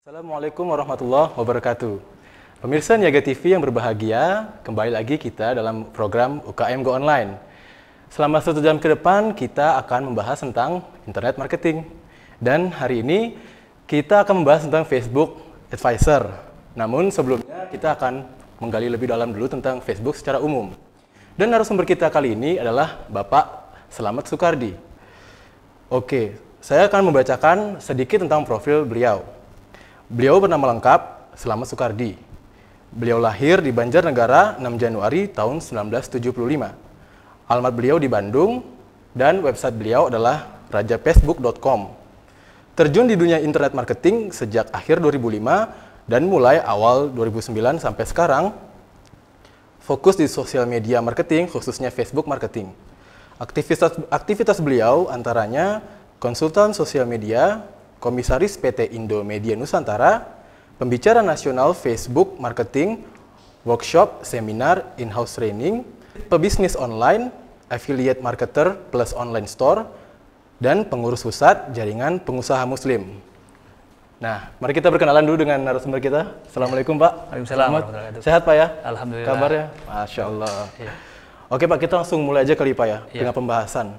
Assalamualaikum warahmatullahi wabarakatuh. Pemirsa Niaga TV yang berbahagia, kembali lagi kita dalam program UKM Go Online. Selama 1 jam ke depan, kita akan membahas tentang internet marketing. Dan hari ini, kita akan membahas tentang Facebook Advisor. Namun sebelumnya, kita akan menggali lebih dalam dulu tentang Facebook secara umum. Dan narasumber kita kali ini adalah Bapak Slamet Soekardi. Oke, saya akan membacakan sedikit tentang profil beliau. Beliau bernama lengkap Slamet Soekardi. Beliau lahir di Banjarnegara 6 Januari tahun 1975. Alamat beliau di Bandung dan website beliau adalah rajafacebook.com. Terjun di dunia internet marketing sejak akhir 2005 dan mulai awal 2009 sampai sekarang fokus di sosial media marketing khususnya Facebook marketing. Aktivitas beliau antaranya konsultan sosial media, Komisaris PT Indo Media Nusantara, pembicara nasional Facebook Marketing, workshop, seminar, in-house training, pebisnis online, affiliate marketer plus online store, dan pengurus pusat jaringan pengusaha muslim. Nah, mari kita berkenalan dulu dengan narasumber kita. Assalamualaikum Pak. Waalaikumsalam. Sehat Pak ya? Alhamdulillah. Kabarnya? Masya Allah. Ya. Oke Pak, kita langsung mulai aja kali Pak ya, dengan pembahasan.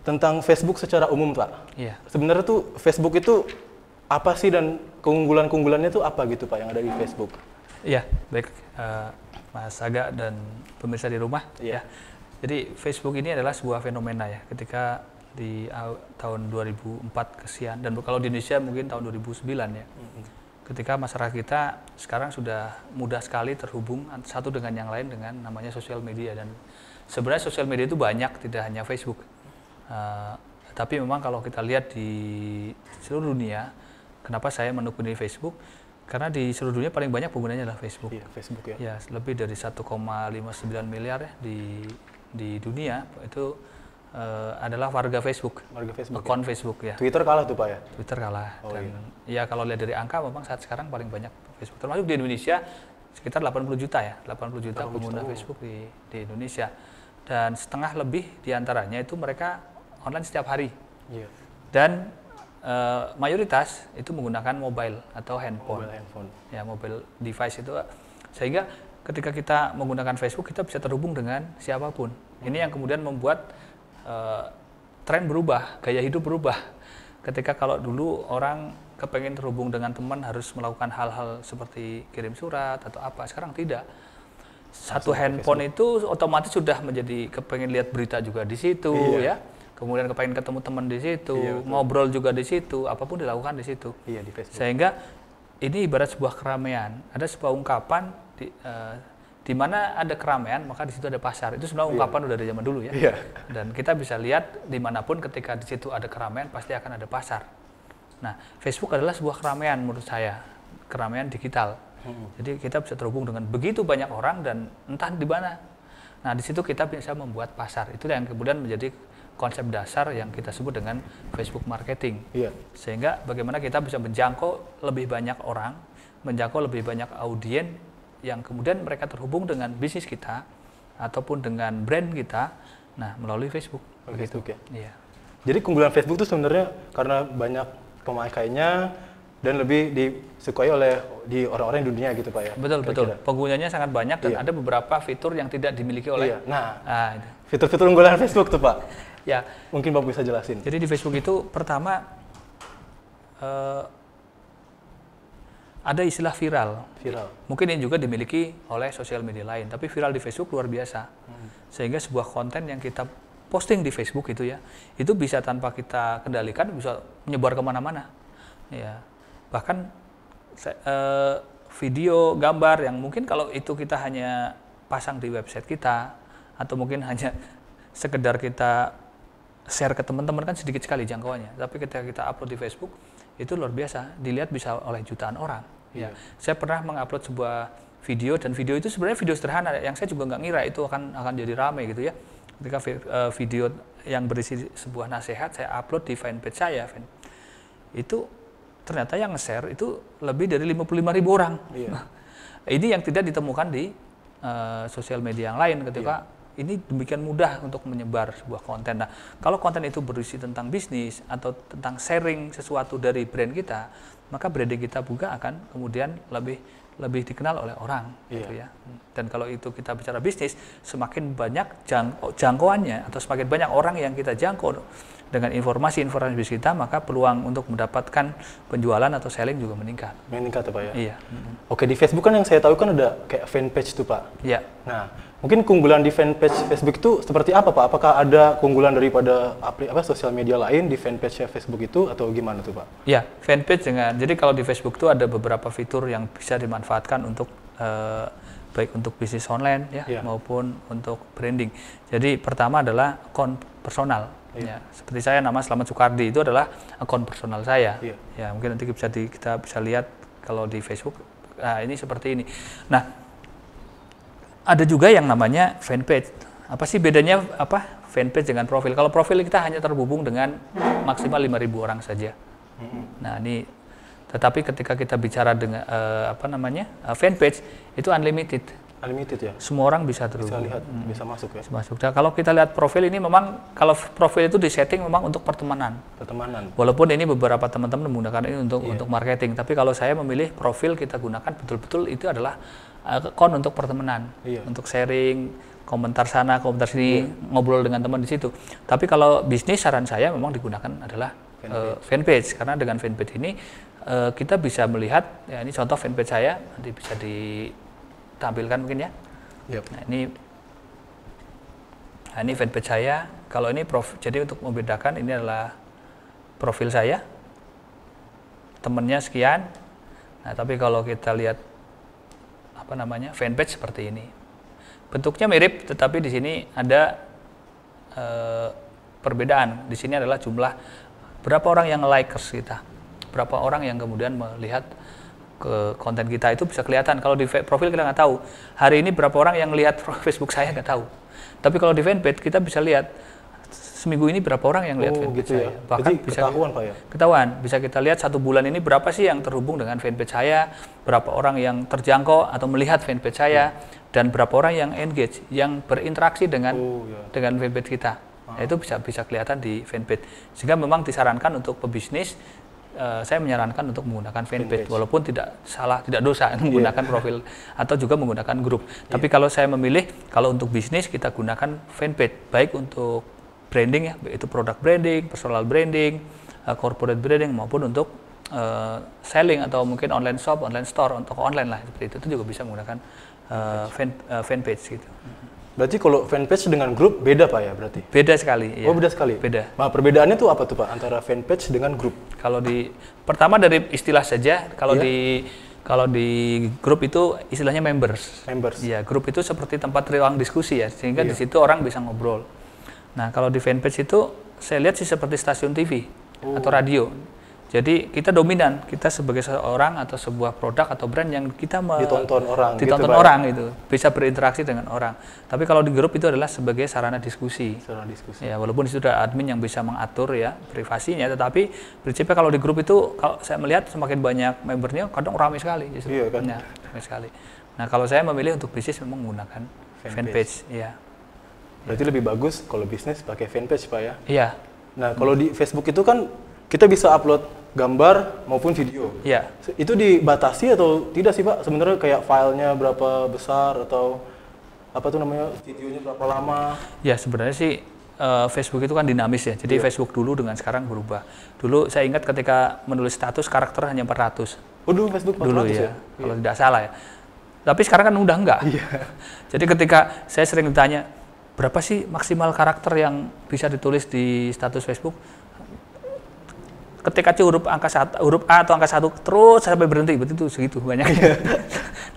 Tentang Facebook secara umum, Pak. Iya. Sebenarnya tuh Facebook itu apa sih dan keunggulan-keunggulannya tuh apa gitu, Pak, yang ada di Facebook? Iya, baik Mas Aga dan pemirsa di rumah. Iya. Ya. Jadi Facebook ini adalah sebuah fenomena ya, ketika di tahun 2004 kesian, dan kalau di Indonesia mungkin tahun 2009 ya. Ketika masyarakat kita sekarang sudah mudah sekali terhubung satu dengan yang lain dengan namanya sosial media, dan sebenarnya sosial media itu banyak, tidak hanya Facebook. Tapi memang kalau kita lihat di seluruh dunia, kenapa saya menekuni Facebook? Karena di seluruh dunia paling banyak penggunanya adalah Facebook. Iya, Facebook ya. Ya, lebih dari 1,59 miliar ya di dunia itu adalah warga Facebook. Warga Facebook. Akun ya? Facebook ya. Twitter kalah tuh Pak ya? Twitter kalah. Oh, dan iya. Ya kalau lihat dari angka memang saat sekarang paling banyak Facebook. Termasuk di Indonesia sekitar 80 juta ya, 80 juta pengguna Facebook di Indonesia. Dan setengah lebih diantaranya itu mereka online setiap hari. Iya. Dan mayoritas itu menggunakan mobile atau handphone. Ya, mobile device itu. Sehingga ketika kita menggunakan Facebook, kita bisa terhubung dengan siapapun. Ini yang kemudian membuat tren berubah, gaya hidup berubah. Ketika kalau dulu orang kepengen terhubung dengan teman harus melakukan hal-hal seperti kirim surat atau apa, sekarang tidak. Satu handphone itu otomatis sudah menjadi kepengen lihat berita juga di situ, ya. Kemudian kepengen ketemu teman di situ, ngobrol juga di situ, apapun dilakukan di situ. Iya, di Facebook. Sehingga ini ibarat sebuah keramaian. Ada sebuah ungkapan di mana ada keramaian, maka di situ ada pasar. Itu sebenarnya ungkapan udah dari zaman dulu ya. Iya. Dan kita bisa lihat dimanapun ketika di situ ada keramaian pasti akan ada pasar. Nah, Facebook adalah sebuah keramaian menurut saya, keramaian digital. Jadi kita bisa terhubung dengan begitu banyak orang dan entah di mana. Nah, di situ kita bisa membuat pasar. Itu yang kemudian menjadi konsep dasar yang kita sebut dengan Facebook marketing. Iya. Sehingga bagaimana kita bisa menjangkau lebih banyak orang, menjangkau lebih banyak audien yang kemudian mereka terhubung dengan bisnis kita ataupun dengan brand kita, nah melalui Facebook. Facebook ya. Iya. Jadi keunggulan Facebook itu sebenarnya karena banyak pemakainya dan lebih disukai oleh di orang-orang di dunia gitu Pak ya. Betul, betul. Penggunanya sangat banyak dan ada beberapa fitur yang tidak dimiliki oleh. Nah, fitur-fitur unggulan Facebook tuh Pak. Ya, mungkin Bapak bisa jelasin. Jadi di Facebook itu pertama ada istilah viral. Viral. Mungkin ini juga dimiliki oleh sosial media lain, tapi viral di Facebook luar biasa. Sehingga sebuah konten yang kita posting di Facebook itu ya, itu bisa tanpa kita kendalikan bisa menyebar kemana-mana. Ya, bahkan video, gambar yang mungkin kalau itu kita hanya pasang di website kita atau mungkin hanya sekedar kita share ke teman-teman kan sedikit sekali jangkauannya, tapi ketika kita upload di Facebook itu luar biasa, dilihat bisa oleh jutaan orang. Ya, saya pernah mengupload sebuah video dan video itu sebenarnya video sederhana yang saya juga nggak ngira itu akan jadi ramai gitu ya. Ketika video yang berisi sebuah nasihat saya upload di fanpage saya, itu ternyata yang nge-share itu lebih dari 55.000 orang. Iya. Ini yang tidak ditemukan di sosial media yang lain ketika ini demikian mudah untuk menyebar sebuah konten. Nah, kalau konten itu berisi tentang bisnis atau tentang sharing sesuatu dari brand kita, maka branding kita juga akan kemudian lebih dikenal oleh orang, gitu ya. Dan kalau itu kita bicara bisnis, semakin banyak jangkauannya atau semakin banyak orang yang kita jangkau dengan informasi-informasi bisnis kita, maka peluang untuk mendapatkan penjualan atau selling juga meningkat. Meningkat ya Pak ya? Iya. Oke, di Facebook kan yang saya tahu kan ada kayak fanpage tuh Pak. Iya. Nah, mungkin keunggulan di fanpage Facebook itu seperti apa Pak? Apakah ada keunggulan daripada sosial media lain di fanpage Facebook itu atau gimana tuh Pak? Iya, fanpage jadi kalau di Facebook itu ada beberapa fitur yang bisa dimanfaatkan untuk baik untuk bisnis online maupun untuk branding. Jadi pertama adalah akun personal. Ya, seperti saya nama Slamet Soekardi itu adalah akun personal saya. Ya, mungkin nanti kita bisa lihat kalau di Facebook. Nah, ini seperti ini. Nah, ada juga yang namanya fanpage. Apa sih bedanya fanpage dengan profil? Kalau profil kita hanya terhubung dengan maksimal 5.000 orang saja. Nah, ini tetapi ketika kita bicara dengan fanpage itu unlimited. Unlimited ya? Semua orang bisa terhubung. Bisa lihat, bisa masuk ya? Bisa masuk. Nah, kalau kita lihat profil ini memang, kalau profil itu disetting memang untuk pertemanan. Pertemanan. Walaupun ini beberapa teman-teman menggunakan ini untuk marketing, tapi kalau saya memilih profil kita gunakan betul-betul itu adalah akun untuk pertemanan, untuk sharing, komentar sana, komentar sini, ngobrol dengan teman di situ. Tapi kalau bisnis saran saya memang digunakan adalah fanpage, karena dengan fanpage ini kita bisa melihat, ya ini contoh fanpage saya, nanti bisa ditampilkan mungkin ya. Nah ini fanpage saya. Kalau ini jadi untuk membedakan ini adalah profil saya, temennya sekian. Nah tapi kalau kita lihat fanpage seperti ini, bentuknya mirip, tetapi di sini ada perbedaan. Di sini adalah jumlah berapa orang yang likers kita, berapa orang yang kemudian melihat ke konten kita, itu bisa kelihatan. Kalau di profil kita nggak tahu hari ini berapa orang yang lihat Facebook saya, nggak tahu. Tapi kalau di fanpage kita bisa lihat seminggu ini berapa orang yang lihat fanpage gitu saya. Ya? Bahkan jadi bisa ketahuan Pak ya? Ketahuan, bisa kita lihat 1 bulan ini berapa sih yang terhubung dengan fanpage saya, berapa orang yang terjangkau atau melihat fanpage saya, dan berapa orang yang engage, yang berinteraksi dengan fanpage kita. Nah, itu bisa kelihatan di fanpage. Sehingga memang disarankan untuk pebisnis, saya menyarankan untuk menggunakan fanpage, walaupun tidak salah, tidak dosa menggunakan profil atau juga menggunakan grup. Tapi kalau saya memilih, kalau untuk bisnis kita gunakan fanpage, baik untuk branding ya, itu produk branding, personal branding, corporate branding, maupun untuk selling atau mungkin online shop, online store, untuk online lah seperti itu juga bisa menggunakan fanpage gitu. Berarti kalau fanpage dengan grup beda Pak ya berarti? Beda sekali. Oh beda sekali? Beda. Nah perbedaannya tuh apa tuh Pak antara fanpage dengan grup? Kalau pertama dari istilah saja, kalau di grup itu istilahnya members. Ya, grup itu seperti tempat ruang diskusi ya, sehingga di situ orang bisa ngobrol. Nah kalau di fanpage itu saya lihat sih seperti stasiun TV atau radio. Jadi kita dominan, kita sebagai seorang atau sebuah produk atau brand yang kita ditonton orang, itu bisa berinteraksi dengan orang. Tapi kalau di grup itu adalah sebagai sarana diskusi. Ya, walaupun itu ada admin yang bisa mengatur ya privasinya, tetapi prinsipnya kalau di grup itu, kalau saya melihat semakin banyak membernya kadang ramai sekali. Iya kan? Ya, ramai sekali. Nah kalau saya memilih untuk bisnis memang menggunakan fanpage. Ya. Berarti lebih bagus kalau bisnis pakai fanpage Pak ya? Iya. Nah kalau di Facebook itu kan kita bisa upload gambar maupun video. Iya. Itu dibatasi atau tidak sih Pak? Sebenarnya kayak filenya berapa besar atau videonya berapa lama? Ya sebenarnya sih Facebook itu kan dinamis ya. Jadi Facebook dulu dengan sekarang berubah. Dulu saya ingat ketika menulis status karakter hanya 400. Oh dulu Facebook 400 dulu ya? Kalau tidak salah ya. Tapi sekarang kan udah enggak. Jadi ketika saya sering ditanya, berapa sih maksimal karakter yang bisa ditulis di status Facebook? Ketik aja huruf A atau angka 1 terus sampai berhenti, betul segitu banyaknya.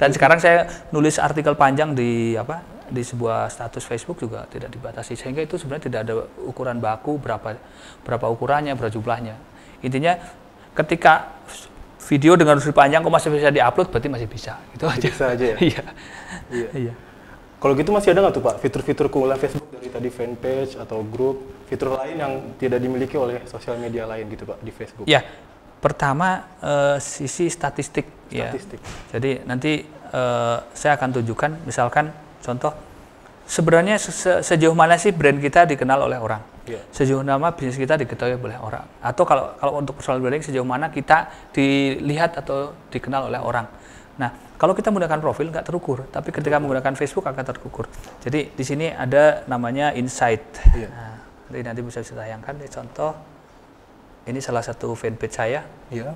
Dan sekarang saya nulis artikel panjang di sebuah status Facebook juga tidak dibatasi, sehingga itu sebenarnya tidak ada ukuran baku berapa ukurannya, berapa jumlahnya. Intinya ketika video dengan durasi panjang kok masih bisa diupload, berarti masih bisa. Itu aja. Bisa aja ya. Iya. Kalau gitu masih ada nggak tuh Pak fitur-fitur keunggulan Facebook dari tadi fanpage atau grup, fitur lain yang tidak dimiliki oleh sosial media lain gitu Pak di Facebook? Ya, pertama sisi statistik. Ya. Jadi nanti saya akan tunjukkan, misalkan contoh, sebenarnya sejauh mana sih brand kita dikenal oleh orang. Sejauh mana bisnis kita diketahui oleh orang. Atau kalau untuk personal branding, sejauh mana kita dilihat atau dikenal oleh orang. Nah, kalau kita menggunakan profil nggak terukur, tapi ketika menggunakan Facebook akan terukur. Jadi di sini ada namanya insight. Nah, nanti bisa ditayangkan deh contoh. Ini salah satu fanpage saya. Iya.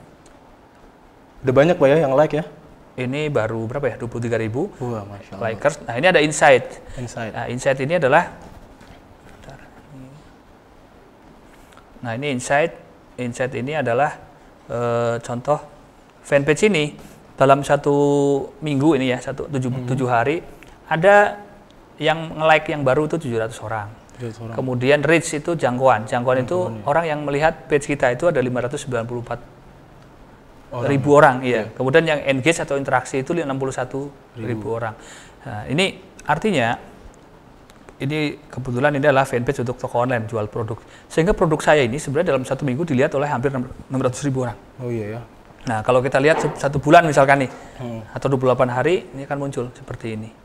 Udah banyak Pak ya yang like ya? Ini baru berapa ya? 23.000 Masya Allah. likers. Nah, ini ada insight. Nah, insight ini adalah insight ini adalah contoh fanpage ini dalam 1 minggu ini ya, 7 hari ada yang nge-like yang baru itu 700 orang. Kemudian reach itu jangkauan itu orang yang melihat page kita itu ada 594 ribu orang, iya. Kemudian yang engage atau interaksi itu 61.000 orang. Nah, ini artinya ini kebetulan ini adalah fanpage untuk toko online jual produk. Sehingga produk saya ini sebenarnya dalam 1 minggu dilihat oleh hampir 600.000 orang. Oh iya ya. Nah, kalau kita lihat 1 bulan misalkan nih, atau 28 hari, ini akan muncul seperti ini.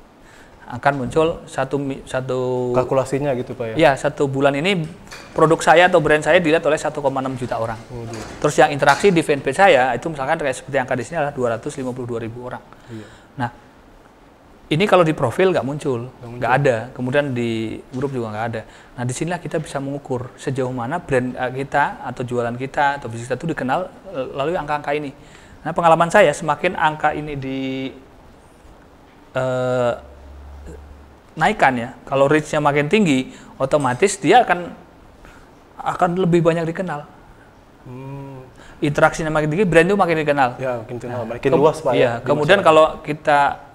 Akan muncul satu kalkulasinya gitu Pak ya? Ya, 1 bulan ini produk saya atau brand saya dilihat oleh 1,6 juta orang. Terus yang interaksi di fanpage saya itu misalkan kayak seperti angka di sini adalah 252.000 orang. Nah, ini kalau di profil nggak muncul, nggak ada. Kemudian di grup juga nggak ada. Nah, disinilah kita bisa mengukur sejauh mana brand kita atau jualan kita atau bisnis kita itu dikenal melalui angka-angka ini. Nah, pengalaman saya semakin angka ini naikkan ya, kalau reach-nya makin tinggi, otomatis dia akan lebih banyak dikenal. Interaksinya makin tinggi, brand itu makin dikenal. Ya, makin dikenal, makin luas Pak. Iya, kemudian kalau kita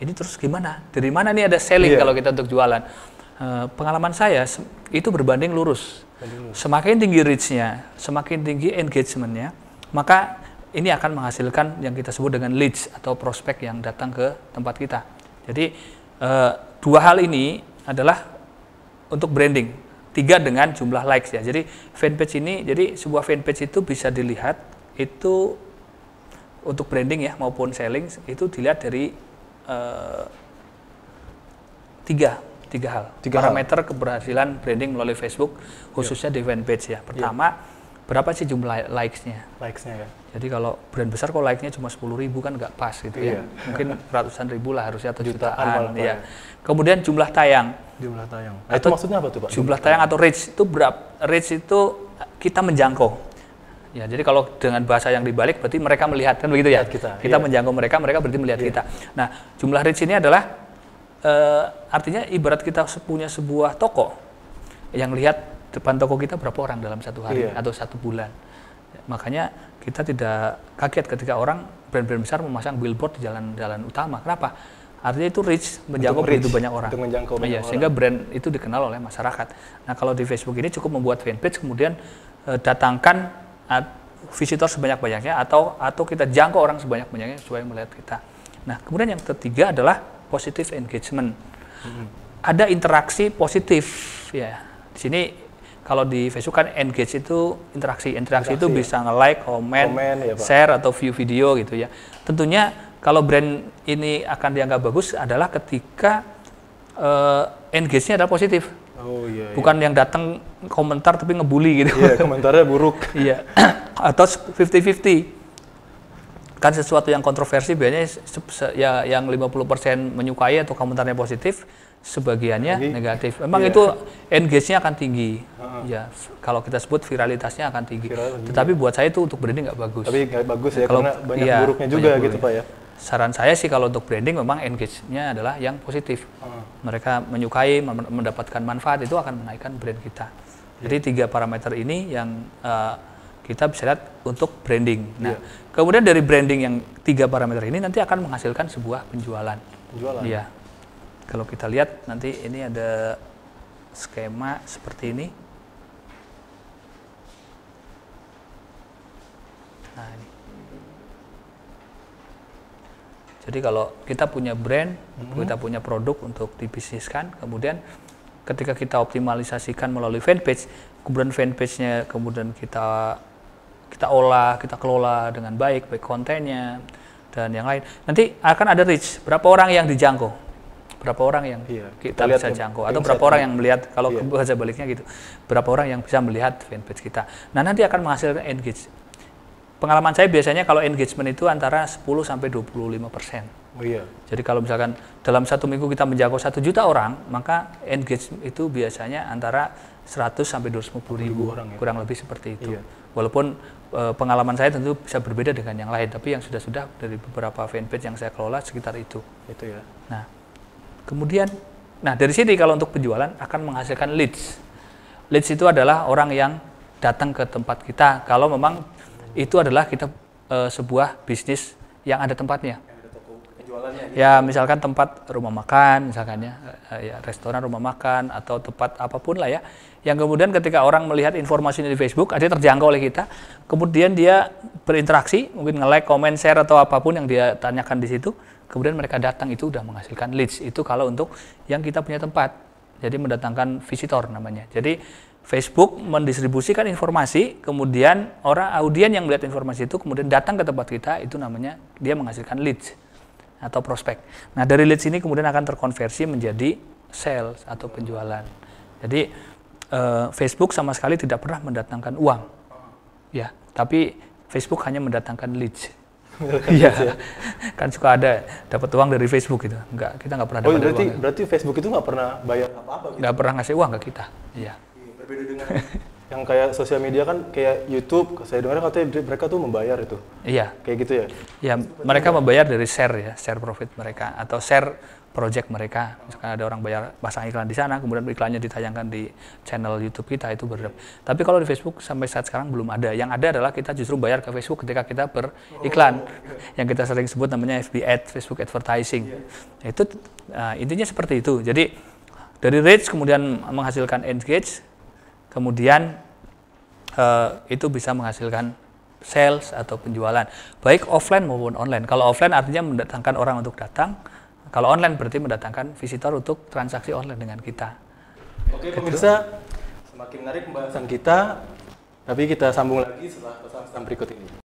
ini terus gimana? Dari mana nih ada selling kalau kita untuk jualan? Pengalaman saya itu berbanding lurus. Semakin tinggi reach-nya, semakin tinggi engagement-nya, maka ini akan menghasilkan yang kita sebut dengan leads atau prospek yang datang ke tempat kita. Jadi 2 hal ini adalah untuk branding, 3 dengan jumlah likes ya. Jadi fanpage ini, jadi sebuah fanpage itu bisa dilihat itu untuk branding ya maupun selling itu dilihat dari 3 hal. Parameter keberhasilan branding melalui Facebook khususnya di fanpage ya. Pertama, berapa sih jumlah likes-nya? Likes-nya ya. Jadi kalau brand besar kok like-nya cuma 10.000 kan nggak pas gitu ya. Mungkin ratusan ribu lah harusnya atau jutaan ya. Kemudian jumlah tayang. Nah, itu maksudnya apa tuh Pak? Jumlah tayang atau reach itu reach itu kita menjangkau. Ya, jadi kalau dengan bahasa yang dibalik berarti mereka melihat kan begitu ya. Kita menjangkau mereka berarti melihat kita. Nah, jumlah reach ini adalah artinya ibarat kita punya sebuah toko yang lihat depan toko kita berapa orang dalam 1 hari atau 1 bulan. Makanya kita tidak kaget ketika orang brand-brand besar memasang billboard di jalan-jalan utama. Kenapa? Artinya itu reach menjangkau begitu banyak orang. Sehingga brand itu dikenal oleh masyarakat. Nah, kalau di Facebook ini cukup membuat fanpage kemudian datangkan visitor sebanyak-banyaknya atau kita jangkau orang sebanyak-banyaknya supaya melihat kita. Nah, kemudian yang ketiga adalah positive engagement. Ada interaksi positif ya. Di sini kalau di Facebook kan engage itu interaksi itu ya. Bisa nge-like, komen ya, share atau view video gitu ya. Tentunya kalau brand ini akan dianggap bagus adalah ketika engage-nya adalah positif. Bukan yang datang komentar tapi ngebully gitu. Iya, komentarnya buruk. Iya. Atau 50-50. Kan sesuatu yang kontroversi biasanya ya yang 50% menyukai atau komentarnya positif, sebagiannya negatif. Memang itu engage-nya akan tinggi. Ya, kalau kita sebut viralitasnya akan tinggi. Tetapi buat saya itu untuk branding nggak bagus. Tapi nggak bagus ya, karena banyak buruknya juga gitu Pak ya. Saran saya sih kalau untuk branding memang engage-nya adalah yang positif. Mereka menyukai, mendapatkan manfaat, itu akan menaikkan brand kita. Jadi 3 parameter ini yang kita bisa lihat untuk branding. Nah, kemudian dari branding yang 3 parameter ini nanti akan menghasilkan sebuah penjualan. Iya. Kalau kita lihat nanti ini ada skema seperti ini. Nah, ini. Jadi kalau kita punya brand, kita punya produk untuk dibisniskan, kemudian ketika kita optimalisasikan melalui fanpage, kemudian fanpage-nya kemudian kita olah, kita kelola dengan baik kontennya dan yang lain. Nanti akan ada reach, berapa orang yang dijangkau. berapa orang yang kita lihat bisa jangkau, atau berapa orang yang melihat, kalau baca baliknya gitu, berapa orang yang bisa melihat fanpage kita. Nah, nanti akan menghasilkan engage. Pengalaman saya biasanya kalau engagement itu antara 10-25%. Oh iya. Jadi kalau misalkan dalam 1 minggu kita menjangkau 1 juta orang, maka engage itu biasanya antara 100-250 ribu orang, kurang lebih seperti itu. Iya. Walaupun pengalaman saya tentu bisa berbeda dengan yang lain, tapi yang sudah dari beberapa fanpage yang saya kelola sekitar itu. Itu ya. Nah, kemudian, dari sini kalau untuk penjualan akan menghasilkan leads. Leads itu adalah orang yang datang ke tempat kita kalau memang itu adalah kita sebuah bisnis yang ada tempatnya. Ya, misalkan tempat rumah makan, misalkan ya restoran, rumah makan, atau tempat apapun lah ya, yang kemudian ketika orang melihat informasi di Facebook, dia terjangkau oleh kita, kemudian dia berinteraksi, mungkin nge-like, comment, share, atau apapun yang dia tanyakan di situ, kemudian mereka datang, itu udah menghasilkan leads. Itu kalau untuk yang kita punya tempat, jadi mendatangkan visitor namanya. Jadi Facebook mendistribusikan informasi, kemudian audien yang melihat informasi itu kemudian datang ke tempat kita, itu namanya dia menghasilkan leads atau prospek. Nah, dari leads ini kemudian akan terkonversi menjadi sales atau penjualan. Jadi Facebook sama sekali tidak pernah mendatangkan uang, ya, tapi Facebook hanya mendatangkan leads. Iya, kan suka ada dapat uang dari Facebook gitu. Kita nggak pernah dapat uang. Berarti Facebook itu nggak pernah bayar apa-apa? Gitu? Nggak pernah ngasih uang ke kita. Iya. Berbeda dengan yang kayak sosial media kan, kayak YouTube, saya dengar katanya mereka tuh membayar itu. Iya. Kayak gitu ya? Ya, mereka membayar dari share profit mereka, atau share project mereka. Misalkan ada orang bayar pasang iklan di sana, kemudian iklannya ditayangkan di channel YouTube kita, itu berdapat. Tapi kalau di Facebook sampai saat sekarang belum ada. Yang ada adalah kita justru bayar ke Facebook ketika kita beriklan. Yang kita sering sebut namanya FB Ad, Facebook Advertising. Itu intinya seperti itu. Jadi dari reach kemudian menghasilkan engage, kemudian itu bisa menghasilkan sales atau penjualan, baik offline maupun online. Kalau offline artinya mendatangkan orang untuk datang, kalau online berarti mendatangkan visitor untuk transaksi online dengan kita. Oke pemirsa, semakin menarik pembahasan kita, tapi kita sambung lagi setelah pesan-pesan berikut ini.